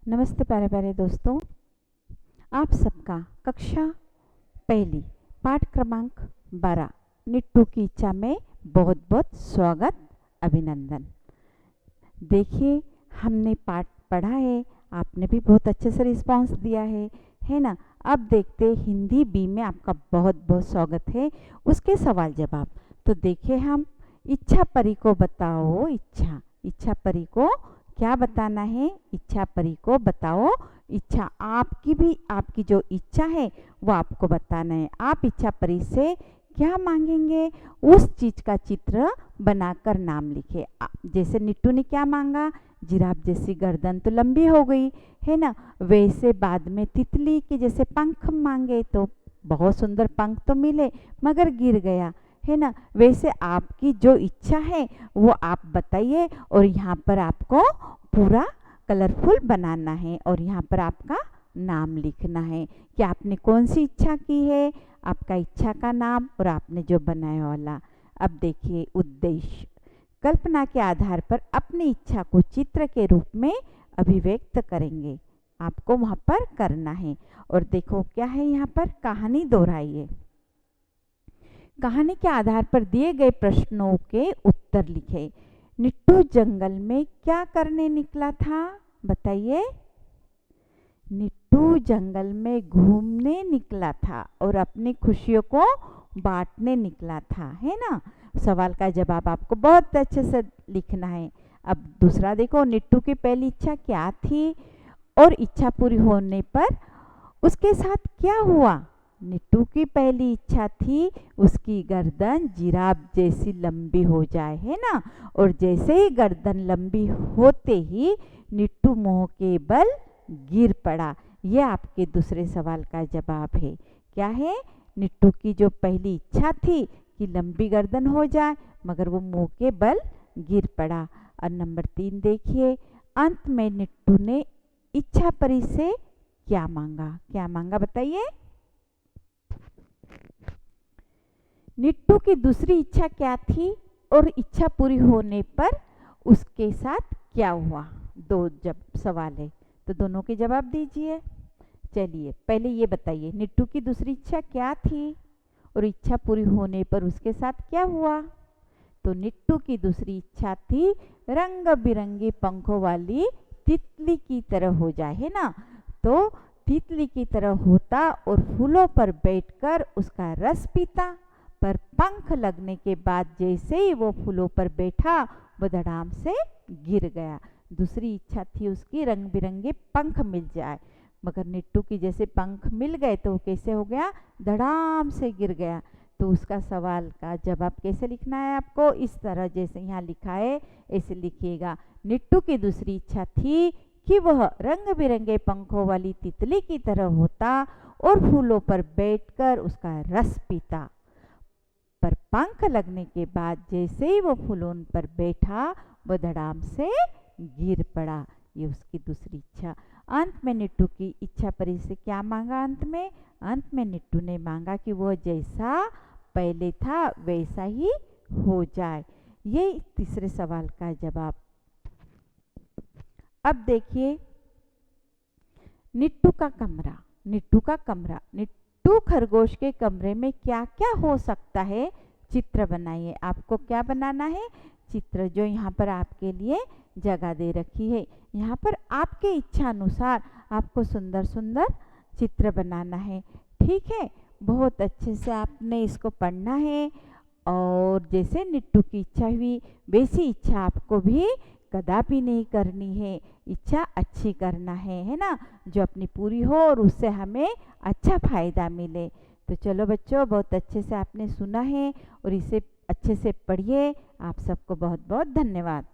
नमस्ते प्यारे प्यारे दोस्तों, आप सबका कक्षा पहली पाठ क्रमांक 12 निट्टू की इच्छा में बहुत बहुत स्वागत, अभिनंदन। देखिए, हमने पाठ पढ़ा है, आपने भी बहुत अच्छे से रिस्पांस दिया है ना। अब देखते हिंदी बी में आपका बहुत बहुत स्वागत है, उसके सवाल जवाब। तो देखिए, हम इच्छा परी को बताओ। इच्छा परी को क्या बताना है? इच्छा परी को बताओ। इच्छा आपकी जो इच्छा है वो आपको बताना है। आप इच्छा परी से क्या मांगेंगे? उस चीज का चित्र बनाकर नाम लिखे। जैसे निट्टू ने क्या मांगा? जिराफ जैसी गर्दन तो लंबी हो गई है ना। वैसे बाद में तितली के जैसे पंख मांगे तो बहुत सुंदर पंख तो मिले, मगर गिर गया है ना। वैसे आपकी जो इच्छा है वो आप बताइए, और यहाँ पर आपको पूरा कलरफुल बनाना है और यहाँ पर आपका नाम लिखना है कि आपने कौन सी इच्छा की है, आपका इच्छा का नाम और आपने जो बनाया वाला। अब देखिए उद्देश्य। कल्पना के आधार पर अपनी इच्छा को चित्र के रूप में अभिव्यक्त करेंगे, आपको वहाँ पर करना है। और देखो क्या है, यहाँ पर कहानी दोहराइए। कहानी के आधार पर दिए गए प्रश्नों के उत्तर लिखे। निट्टू जंगल में क्या करने निकला था? बताइए। निट्टू जंगल में घूमने निकला था और अपनी खुशियों को बांटने निकला था, है ना। सवाल का जवाब आपको बहुत अच्छे से लिखना है। अब दूसरा देखो, निट्टू की पहली इच्छा क्या थी और इच्छा पूरी होने पर उसके साथ क्या हुआ? निट्टू की पहली इच्छा थी उसकी गर्दन जिराफ जैसी लंबी हो जाए, है ना। और जैसे ही गर्दन लंबी होते ही निट्टू मोह के बल गिर पड़ा। यह आपके दूसरे सवाल का जवाब है। क्या है? निट्टू की जो पहली इच्छा थी कि लंबी गर्दन हो जाए, मगर वो मोह के बल गिर पड़ा। और नंबर 3 देखिए, अंत में निट्टू ने इच्छा परी से क्या मांगा? क्या मांगा बताइए। निट्टू की दूसरी इच्छा क्या थी और इच्छा पूरी होने पर उसके साथ क्या हुआ? दो जब सवाल है तो दोनों के जवाब दीजिए। चलिए पहले ये बताइए, निट्टू की दूसरी इच्छा क्या थी और इच्छा पूरी होने पर उसके साथ क्या हुआ? तो निट्टू की दूसरी इच्छा थी रंग बिरंगे पंखों वाली तितली की तरह हो जाए, है ना। तो तितली की तरह होता और फूलों पर बैठकर उसका रस पीता। पर पंख लगने के बाद जैसे ही वो फूलों पर बैठा वो धड़ाम से गिर गया। दूसरी इच्छा थी उसकी रंग बिरंगे पंख मिल जाए, मगर निट्टू की जैसे पंख मिल गए तो वो कैसे हो गया? धड़ाम से गिर गया। तो उसका सवाल का जवाब कैसे लिखना है आपको? इस तरह जैसे यहाँ लिखा है ऐसे लिखिएगा। निट्टू की दूसरी इच्छा थी कि वह रंग बिरंगे पंखों वाली तितली की तरह होता और फूलों पर बैठकर उसका रस पीता। पर पंख लगने के बाद जैसे ही वो फूलों पर बैठा वो धड़ाम से गिर पड़ा। ये उसकी दूसरी इच्छा। अंत में निट्टू की इच्छा परी से क्या मांगा? अंत में निट्टू ने मांगा कि वो जैसा पहले था वैसा ही हो जाए। ये तीसरे सवाल का जवाब। अब देखिए, निट्टू का कमरा। निट्टू खरगोश के कमरे में क्या क्या हो सकता है? चित्र बनाइए। आपको क्या बनाना है? चित्र, जो यहाँ पर आपके लिए जगह दे रखी है। यहाँ पर आपके इच्छा अनुसार आपको सुंदर सुंदर चित्र बनाना है, ठीक है। बहुत अच्छे से आपने इसको पढ़ना है और जैसे निट्टू की इच्छा हुई वैसी इच्छा आपको भी कदापि नहीं करनी है। इच्छा अच्छी करना है ना, जो अपनी पूरी हो और उससे हमें अच्छा फायदा मिले। तो चलो बच्चों, बहुत अच्छे से आपने सुना है और इसे अच्छे से पढ़िए। आप सबको बहुत बहुत धन्यवाद।